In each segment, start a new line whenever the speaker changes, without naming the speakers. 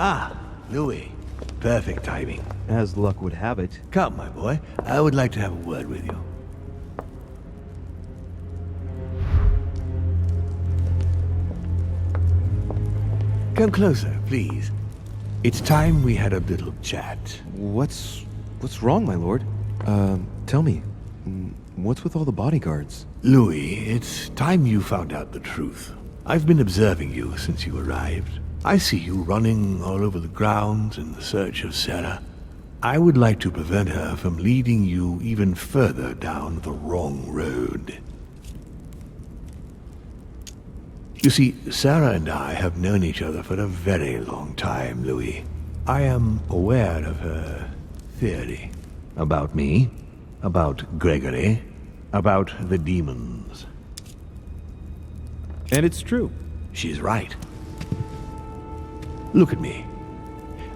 Ah, Louis. Perfect timing.
As luck would have it.
Come, my boy. I would like to have a word with you. Come closer, please. It's time we had a little chat.
What's wrong, my lord? Tell me. What's with all the bodyguards?
Louis, it's time you found out the truth. I've been observing you since you arrived. I see you running all over the grounds in the search of Sarah. I would like to prevent her from leading you even further down the wrong road. You see, Sarah and I have known each other for a very long time, Louis. I am aware of her theory. About me, about Gregory, about the demons.
And it's true.
She's right. Look at me.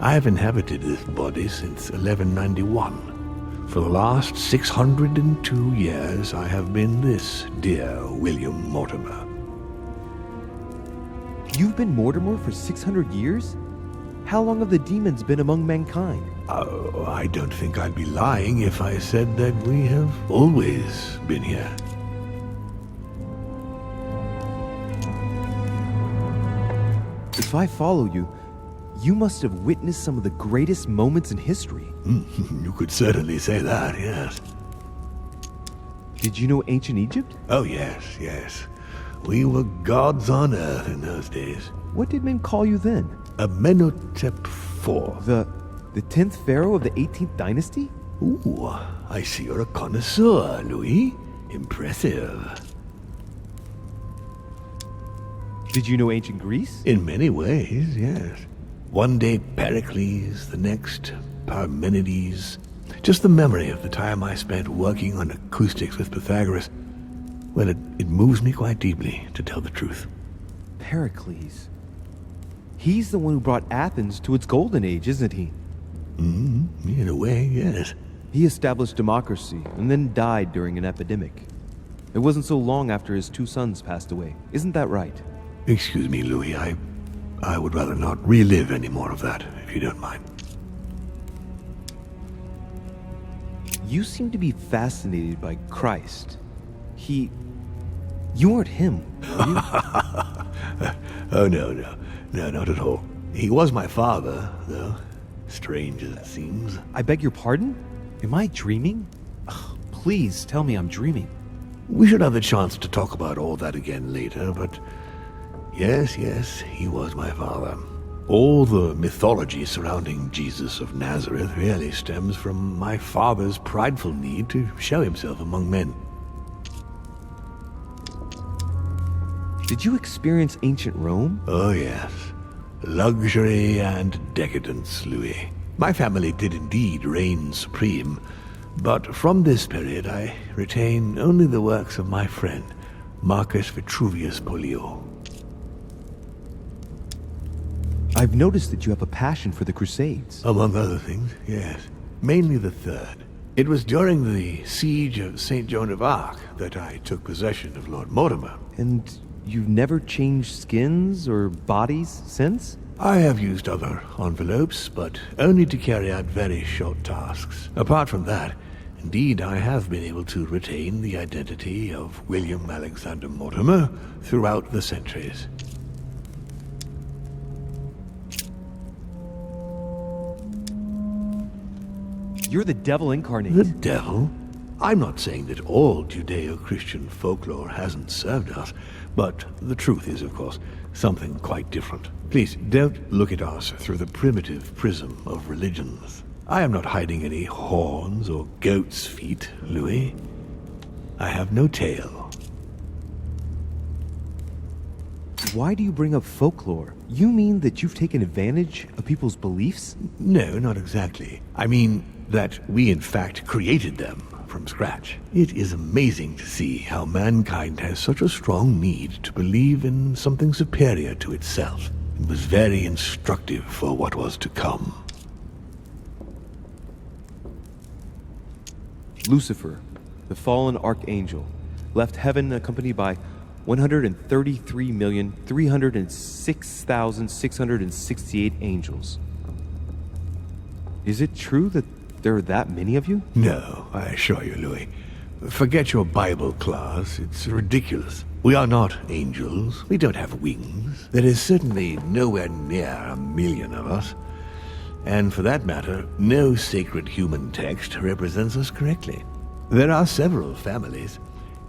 I have inhabited this body since 1191. For the last 602 years, I have been this dear William Mortimer.
You've been Mortimer for 600 years? How long have the demons been among mankind?
Oh, I don't think I'd be lying if I said that we have always been here.
If I follow you, you must have witnessed some of the greatest moments in history.
You could certainly say that, yes.
Did you know ancient Egypt?
Oh, yes, yes. We were gods on earth in those days.
What did men call you then?
Amenhotep IV.
The 10th pharaoh of the 18th dynasty?
Ooh, I see you're a connoisseur, Louis. Impressive.
Did you know ancient Greece?
In many ways, yes. One day Pericles, the next Parmenides. Just the memory of the time I spent working on acoustics with Pythagoras. Well, it moves me quite deeply, to tell the truth.
Pericles. He's the one who brought Athens to its golden age, isn't he?
In a way, yes.
He established democracy and then died during an epidemic. It wasn't so long after his 2 sons passed away. Isn't that right?
Excuse me, Louis. I would rather not relive any more of that, if you don't mind.
You seem to be fascinated by Christ. You aren't him, are you?
Oh, no, not at all. He was my father, though. Strange as it seems.
I beg your pardon? Am I dreaming? Ugh, please tell me I'm dreaming.
We should have the chance to talk about all that again later, but yes, he was my father. All the mythology surrounding Jesus of Nazareth really stems from my father's prideful need to show himself among men.
Did you experience ancient Rome?
Oh, yes. Luxury and decadence, Louis. My family did indeed reign supreme, but from this period I retain only the works of my friend, Marcus Vitruvius Pollio.
I've noticed that you have a passion for the Crusades.
Among other things, yes. Mainly the third. It was during the siege of St. Joan of Arc that I took possession of Lord Mortimer.
And you've never changed skins or bodies since?
I have used other envelopes, but only to carry out very short tasks. Apart from that, indeed, I have been able to retain the identity of William Alexander Mortimer throughout the centuries.
You're the devil incarnate.
The devil? I'm not saying that all Judeo-Christian folklore hasn't served us, but the truth is, of course, something quite different. Please, don't look at us through the primitive prism of religions. I am not hiding any horns or goat's feet, Louis. I have no tail.
Why do you bring up folklore? You mean that you've taken advantage of people's beliefs?
No, not exactly. I mean that we in fact created them from scratch. It is amazing to see how mankind has such a strong need to believe in something superior to itself. It was very instructive for what was to come.
Lucifer, the fallen archangel, left heaven accompanied by 133,306,668 angels. Is it true that there are that many of you?
No, I assure you, Louis. Forget your Bible class. It's ridiculous. We are not angels. We don't have wings. There is certainly nowhere near 1,000,000 of us. And for that matter, no sacred human text represents us correctly. There are several families,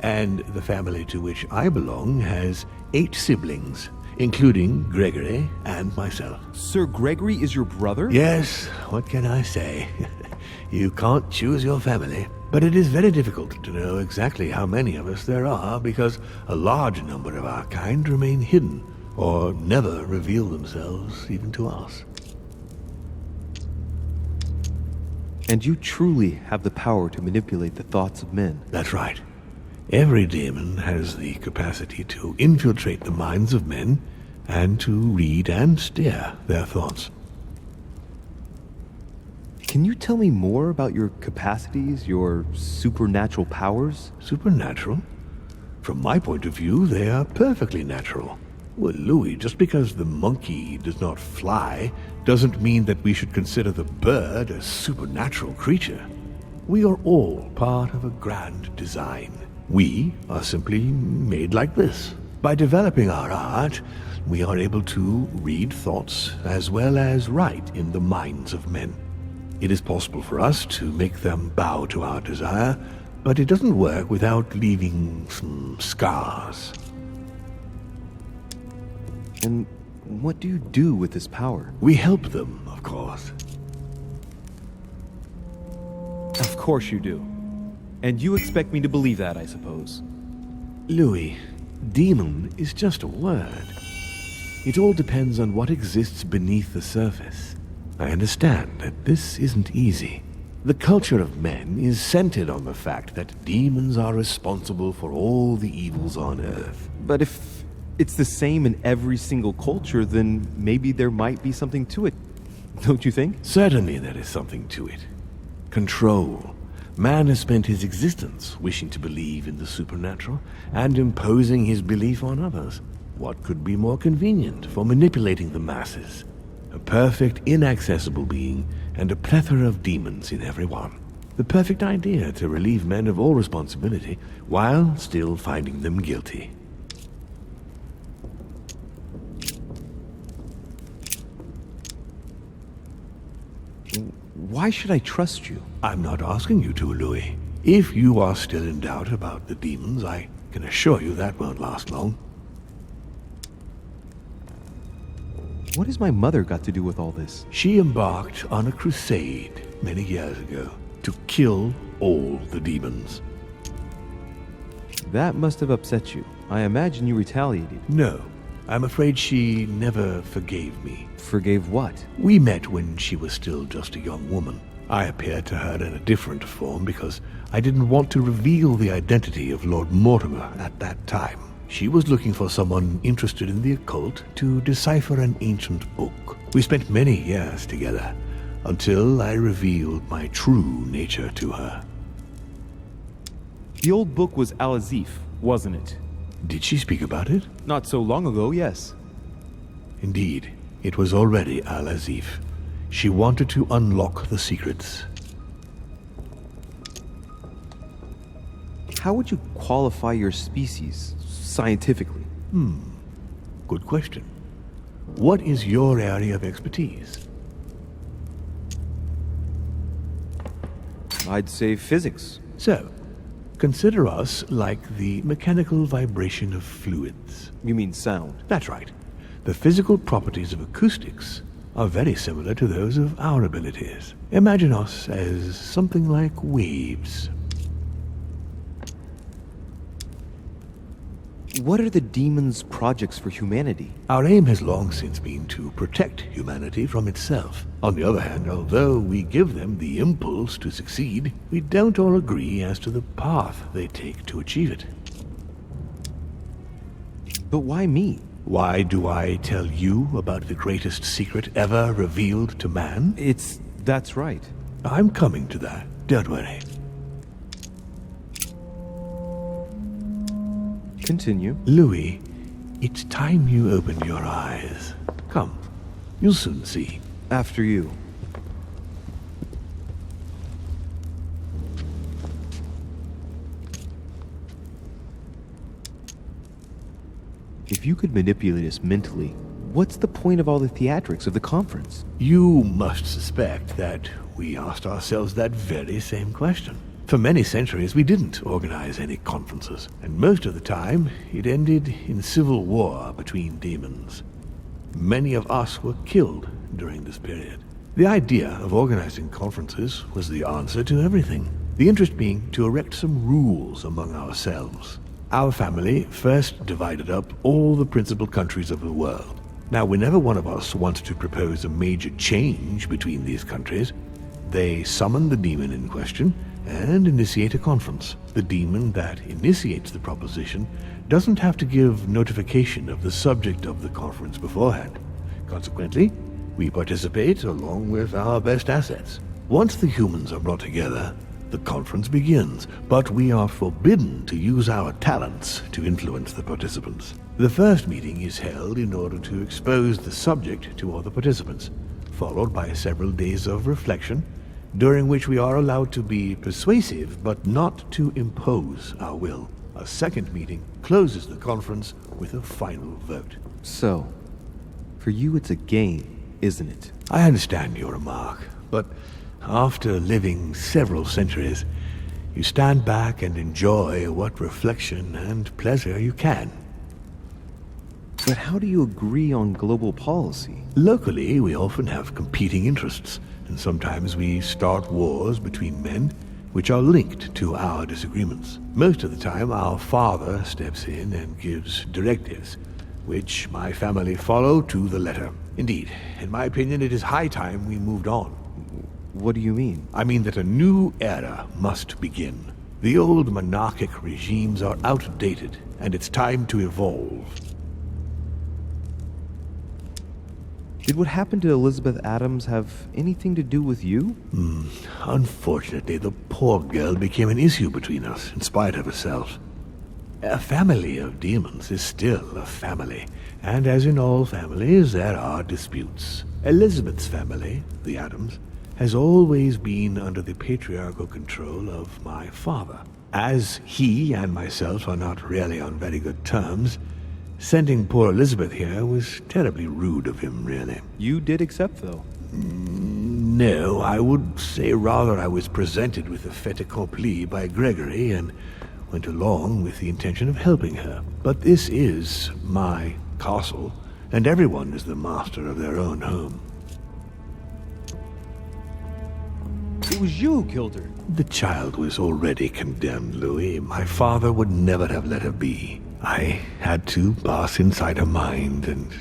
and the family to which I belong has 8 siblings, including Gregory and myself.
Sir Gregory is your brother?
Yes, what can I say? You can't choose your family. But it is very difficult to know exactly how many of us there are because a large number of our kind remain hidden or never reveal themselves even to us.
And you truly have the power to manipulate the thoughts of men.
That's right. Every demon has the capacity to infiltrate the minds of men and to read and steer their thoughts.
Can you tell me more about your capacities, your supernatural powers?
Supernatural? From my point of view, they are perfectly natural. Well, Louis, just because the monkey does not fly doesn't mean that we should consider the bird a supernatural creature. We are all part of a grand design. We are simply made like this. By developing our art, we are able to read thoughts as well as write in the minds of men. It is possible for us to make them bow to our desire, but it doesn't work without leaving some scars.
And what do you do with this power?
We help them, of course.
Of course you do. And you expect me to believe that, I suppose.
Louis, demon is just a word. It all depends on what exists beneath the surface. I understand that this isn't easy. The culture of men is centered on the fact that demons are responsible for all the evils on Earth.
But if it's the same in every single culture, then maybe there might be something to it. Don't you think?
Certainly there is something to it. Control. Man has spent his existence wishing to believe in the supernatural and imposing his belief on others. What could be more convenient for manipulating the masses? A perfect, inaccessible being, and a plethora of demons in every one. The perfect idea to relieve men of all responsibility, while still finding them guilty.
Why should I trust you?
I'm not asking you to, Louis. If you are still in doubt about the demons, I can assure you that won't last long.
What has my mother got to do with all this?
She embarked on a crusade many years ago to kill all the demons.
That must have upset you. I imagine you retaliated.
No, I'm afraid she never forgave me.
Forgave what?
We met when she was still just a young woman. I appeared to her in a different form because I didn't want to reveal the identity of Lord Mortimer at that time. She was looking for someone interested in the occult to decipher an ancient book. We spent many years together until I revealed my true nature to her.
The old book was Al-Azif, wasn't it?
Did she speak about it?
Not so long ago, yes.
Indeed, it was already Al-Azif. She wanted to unlock the secrets.
How would you qualify your species, scientifically?
Good question. What is your area of expertise?
I'd say physics.
So, consider us like the mechanical vibration of fluids.
You mean sound?
That's right. The physical properties of acoustics are very similar to those of our abilities. Imagine us as something like waves.
What are the demons' projects for humanity?
Our aim has long since been to protect humanity from itself. On the other hand, although we give them the impulse to succeed, we don't all agree as to the path they take to achieve it.
But why me?
Why do I tell you about the greatest secret ever revealed to man?
That's right.
I'm coming to that, don't worry.
Continue.
Louis, it's time you opened your eyes. Come, you'll soon see.
After you. If you could manipulate us mentally, what's the point of all the theatrics of the conference?
You must suspect that we asked ourselves that very same question. For many centuries, we didn't organize any conferences, and most of the time, it ended in civil war between demons. Many of us were killed during this period. The idea of organizing conferences was the answer to everything, the interest being to erect some rules among ourselves. Our family first divided up all the principal countries of the world. Now, whenever one of us wanted to propose a major change between these countries, they summon the demon in question and initiate a conference. The demon that initiates the proposition doesn't have to give notification of the subject of the conference beforehand. Consequently, we participate along with our best assets. Once the humans are brought together, the conference begins, but we are forbidden to use our talents to influence the participants. The first meeting is held in order to expose the subject to all the participants, followed by several days of reflection, during which we are allowed to be persuasive but not to impose our will. A second meeting closes the conference with a final vote.
So, for you it's a game, isn't it?
I understand your remark, but after living several centuries, you stand back and enjoy what reflection and pleasure you can.
But how do you agree on global policy?
Locally, we often have competing interests, and sometimes we start wars between men which are linked to our disagreements. Most of the time, our father steps in and gives directives, which my family follow to the letter. Indeed, in my opinion, it is high time we moved on.
What do you mean?
I mean that a new era must begin. The old monarchic regimes are outdated, and it's time to evolve.
Did what happened to Elizabeth Adams have anything to do with you?
Unfortunately, the poor girl became an issue between us, in spite of herself. A family of demons is still a family, and as in all families, there are disputes. Elizabeth's family, the Adams, has always been under the patriarchal control of my father. As he and myself are not really on very good terms, sending poor Elizabeth here was terribly rude of him, really.
You did accept, though.
No, I would say rather I was presented with a fait accompli by Gregory and went along with the intention of helping her. But this is my castle, and everyone is the master of their own home.
It was you who killed her.
The child was already condemned, Louis. My father would never have let her be. I had to pass inside her mind and,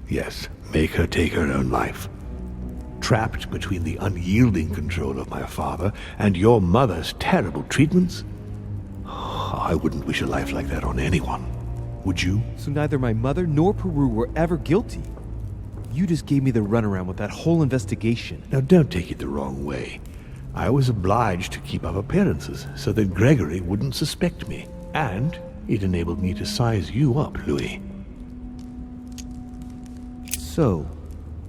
yes, make her take her own life. Trapped between the unyielding control of my father and your mother's terrible treatments, I wouldn't wish a life like that on anyone. Would you?
So neither my mother nor Peru were ever guilty. You just gave me the runaround with that whole investigation.
Now, don't take it the wrong way. I was obliged to keep up appearances so that Gregory wouldn't suspect me. And it enabled me to size you up, Louis.
So,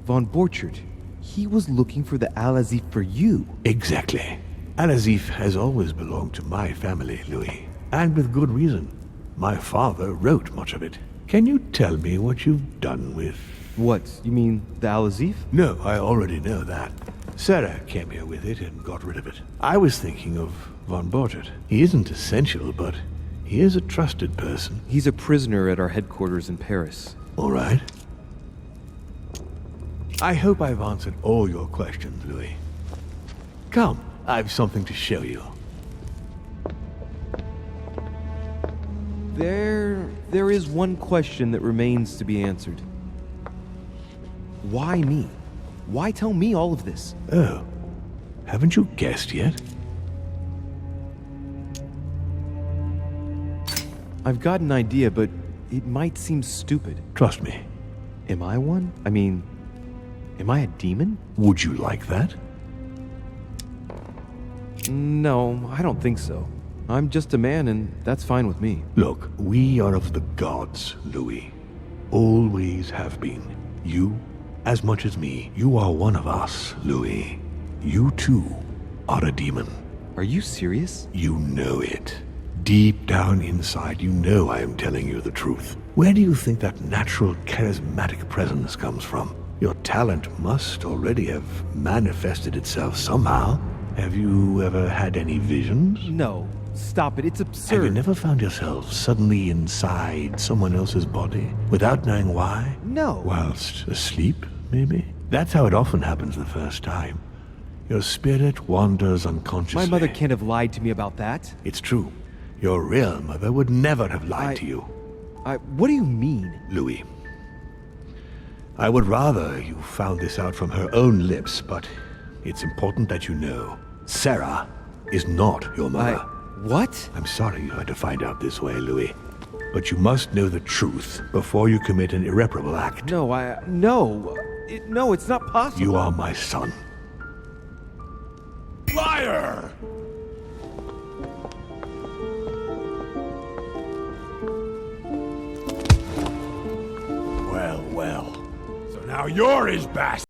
Von Borchert, he was looking for the Al-Azif for you.
Exactly. Al-Azif has always belonged to my family, Louis. And with good reason. My father wrote much of it. Can you tell me what you've done with...
What, you mean the Al-Azif?
No, I already know that. Sarah came here with it and got rid of it. I was thinking of Von Borchert. He isn't essential, but he is a trusted person.
He's a prisoner at our headquarters in Paris.
All right. I hope I've answered all your questions, Louis. Come, I've something to show you.
There is one question that remains to be answered. Why me? Why tell me all of this?
Oh, haven't you guessed yet?
I've got an idea, but it might seem stupid.
Trust me.
Am I one? I mean, am I a demon?
Would you like that?
No, I don't think so. I'm just a man, and that's fine with me.
Look, we are of the gods, Louis. Always have been. You, as much as me, you are one of us, Louis. You too are a demon.
Are you serious?
You know it. Deep down inside, you know I am telling you the truth. Where do you think that natural, charismatic presence comes from? Your talent must already have manifested itself somehow. Have you ever had any visions?
No. Stop it. It's absurd.
Have you never found yourself suddenly inside someone else's body without knowing why?
No.
Whilst asleep, maybe? That's how it often happens the first time. Your spirit wanders unconsciously.
My mother can't have lied to me about that.
It's true. Your real mother would never have lied to you.
What do you mean?
Louis, I would rather you found this out from her own lips, but it's important that you know. Sarah is not your mother.
What?
I'm sorry you had to find out this way, Louis. But you must know the truth before you commit an irreparable act.
No, no. No, it's not possible.
You are my son.
Liar! Well, well. So now you're his bastard.